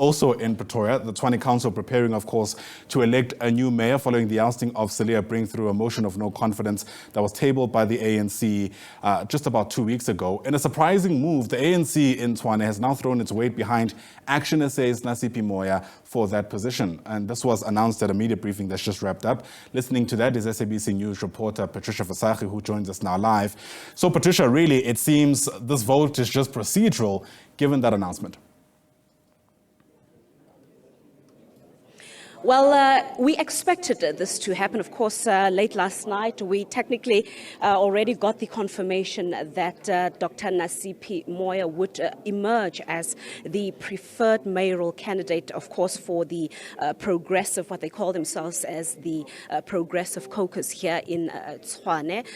Also in Pretoria, the Tshwane Council preparing, of course, to elect a new mayor following the ousting of Celia Brink through a motion of no confidence that was tabled by the ANC just about 2 weeks ago. In a surprising move, the ANC in Tshwane has now thrown its weight behind ActionSA's Nasipi Moya for that position. And this was announced at a media briefing that's just wrapped up. Listening to that is SABC News reporter Patricia Vasachi, who joins us now live. So Patricia, really, it seems this vote is just procedural given that announcement. Well, we expected this to happen. Of course, late last night, we technically already got the confirmation that Dr. Nasipi Moya would emerge as the preferred mayoral candidate, of course, for the progressive, what they call themselves as the progressive caucus here in Tshwane.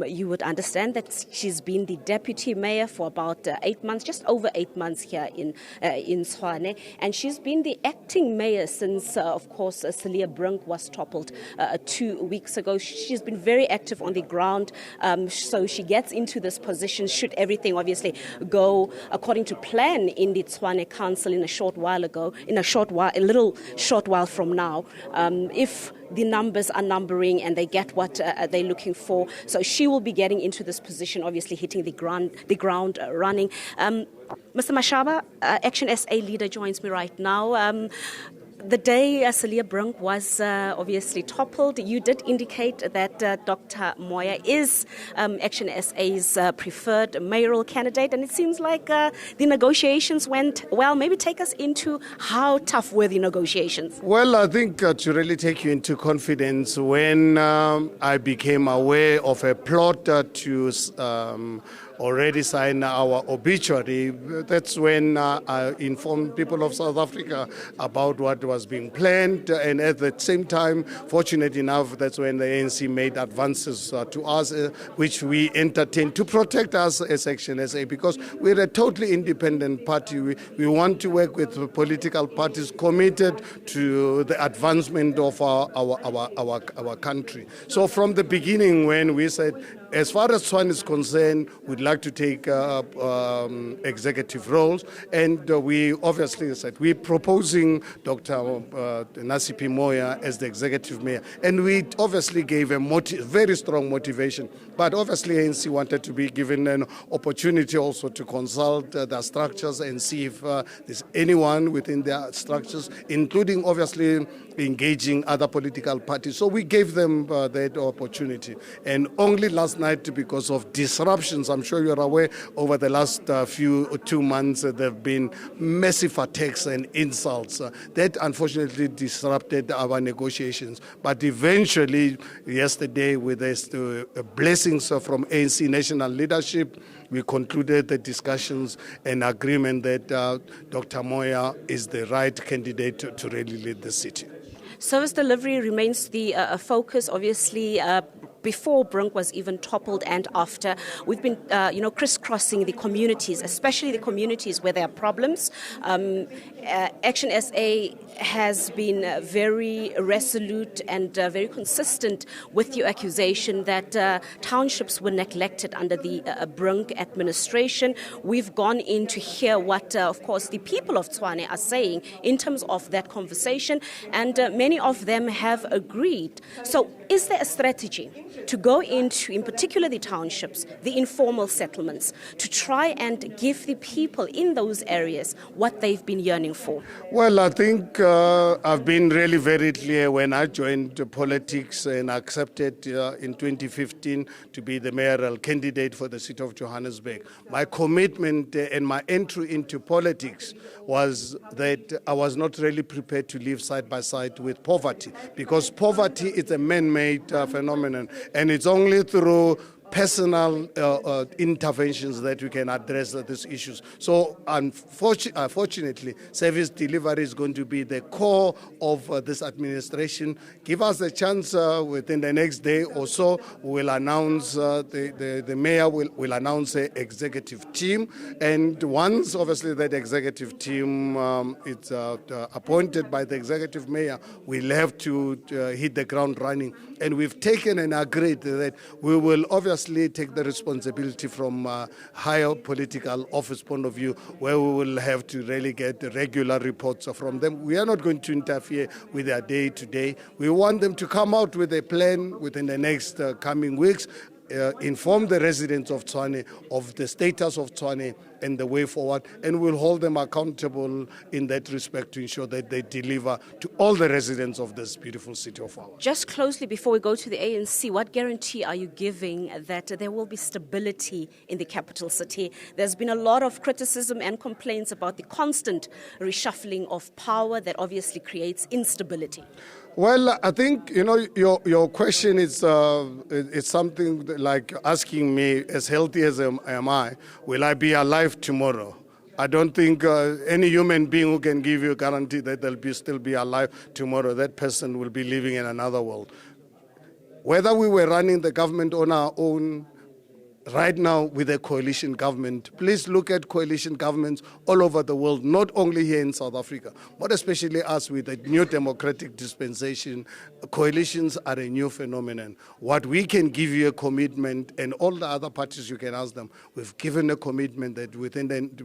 You would understand that she's been the deputy mayor for about 8 months, just over 8 months here in Tshwane. And she's been the acting mayor since, of course, Celia Brink was toppled 2 weeks ago. She's been very active on the ground, so she gets into this position should everything obviously go according to plan in the Tshwane Council in a short while from now. If the numbers are numbering and they get what they're looking for, so she will be getting into this position, obviously hitting the ground running. Mr. Mashaba, ActionSA leader, joins me right now. The day Celia Brink was obviously toppled, you did indicate that Dr. Moya is ActionSA's preferred mayoral candidate, and it seems like the negotiations went well. Maybe take us into how tough were the negotiations? Well, I think to really take you into confidence, when I became aware of a plot to already sign our obituary, that's when I informed people of South Africa about what was being planned, and at the same time, fortunate enough, that's when the ANC made advances to us, which we entertained to protect us as ActionSA, because we're a totally independent party. We want to work with political parties committed to the advancement of our country. So from the beginning, when we said, as far as Tshwane is concerned, we'd like to take executive roles, and we obviously said we're proposing Dr. Nasipi Moya as the executive mayor, and we obviously gave a very strong motivation. But obviously, ANC wanted to be given an opportunity also to consult their structures and see if there's anyone within their structures, including obviously engaging other political parties. So we gave them that opportunity, and only last night, because of disruptions, I'm sure you're aware, over the last 2 months, there have been massive attacks and insults that unfortunately disrupted our negotiations. But eventually, yesterday, with the blessings from ANC national leadership, we concluded the discussions and agreement that Dr. Moya is the right candidate to really lead the city. Service delivery remains the focus, obviously. Before Brink was even toppled and after, we've been, crisscrossing the communities, especially the communities where there are problems. ActionSA has been very resolute and very consistent with your accusation that townships were neglected under the Brink administration. We've gone in to hear what, of course, the people of Tshwane are saying in terms of that conversation, and many of them have agreed. So is there a strategy to go into, in particular the townships, the informal settlements, to try and give the people in those areas what they've been yearning for? Well, I think I've been really very clear when I joined politics and accepted in 2015 to be the mayoral candidate for the city of Johannesburg. My commitment and my entry into politics was that I was not really prepared to live side by side with poverty, because poverty is a man-made phenomenon, and it's only through personal interventions that we can address these issues. So unfortunately, service delivery is going to be the core of this administration. Give us a chance within the next day or so. We'll announce, the mayor will announce an executive team. And once, obviously, that executive team is appointed by the executive mayor, we'll have to hit the ground running. And we've taken and agreed that we will obviously seriously take the responsibility from a higher political office point of view, where we will have to really get the regular reports from them. We are not going to interfere with their day-to-day. We want them to come out with a plan within the next coming weeks, inform the residents of Tshwane of the status of Tshwane and the way forward, and we'll hold them accountable in that respect to ensure that they deliver to all the residents of this beautiful city of ours. Just closely before we go to the ANC, what guarantee are you giving that there will be stability in the capital city? There's been a lot of criticism and complaints about the constant reshuffling of power that obviously creates instability. Well, I think, your question is it's something like asking me, as healthy as am I, will I be alive tomorrow? I don't think any human being who can give you a guarantee that they'll still be alive tomorrow, that person will be living in another world. Whether we were running the government on our own, right now with a coalition government, please look at coalition governments all over the world, not only here in South Africa, but especially us with a new democratic dispensation. Coalitions are a new phenomenon. What we can give you a commitment, and all the other parties you can ask them, we've given a commitment that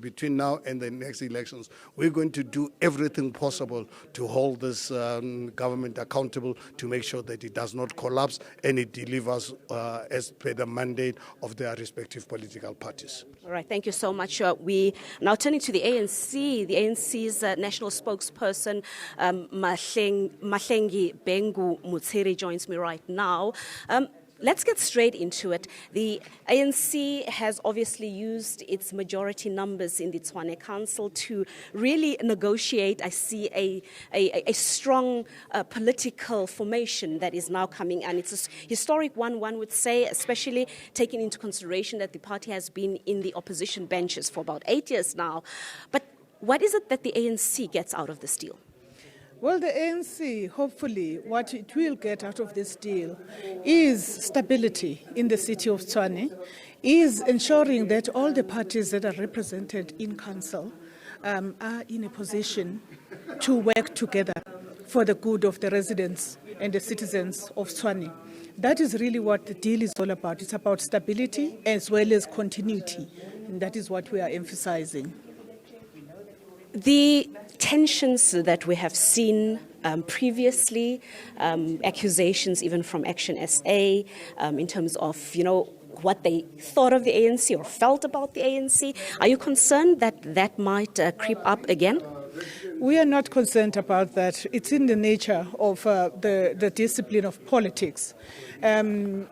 between now and the next elections, we're going to do everything possible to hold this government accountable to make sure that it does not collapse and it delivers as per the mandate of their respective political parties. All right, thank you so much. We now turning to the ANC. The ANC's national spokesperson, Mahlengi Bengu Mutsiri, joins me right now. Let's get straight into it. The ANC has obviously used its majority numbers in the Tshwane Council to really negotiate. I see a strong political formation that is now coming, and it's a historic one would say, especially taking into consideration that the party has been in the opposition benches for about 8 years now. But what is it that the ANC gets out of this deal? Well, the ANC, hopefully, what it will get out of this deal is stability in the city of Tshwane, is ensuring that all the parties that are represented in council are in a position to work together for the good of the residents and the citizens of Tshwane. That is really what the deal is all about. It's about stability as well as continuity, and that is what we are emphasizing. The tensions that we have seen previously, accusations even from ActionSA in terms of, what they thought of the ANC or felt about the ANC. Are you concerned that that might creep up again? We are not concerned about that. It's in the nature of the discipline of politics. And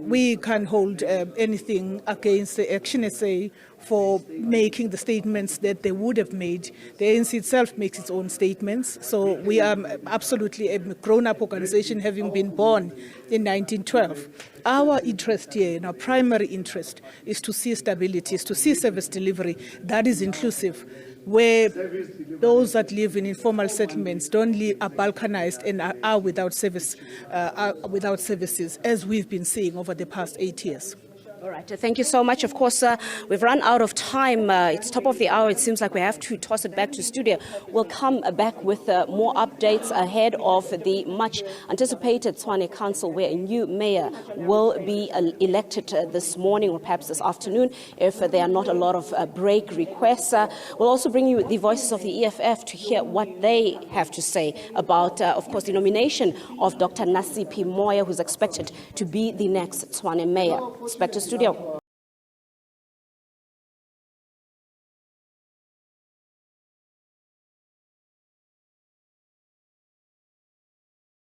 we can't hold anything against the ActionSA for making the statements that they would have made. The ANC itself makes its own statements. So we are absolutely a grown-up organization, having been born in 1912. Our interest here, and our primary interest, is to see stability, is to see service delivery that is inclusive, where those that live in informal settlements are balkanized and are without services, as we've been seeing over the past 8 years. All right, thank you so much. Of course, we've run out of time. It's top of the hour. It seems like we have to toss it back to studio. We'll come back with more updates ahead of the much anticipated Tshwane Council, where a new mayor will be elected this morning or perhaps this afternoon if there are not a lot of break requests. We'll also bring you the voices of the EFF to hear what they have to say about, of course, the nomination of Dr. Nasipi Moya, who's expected to be the next Tshwane mayor. Back to studio.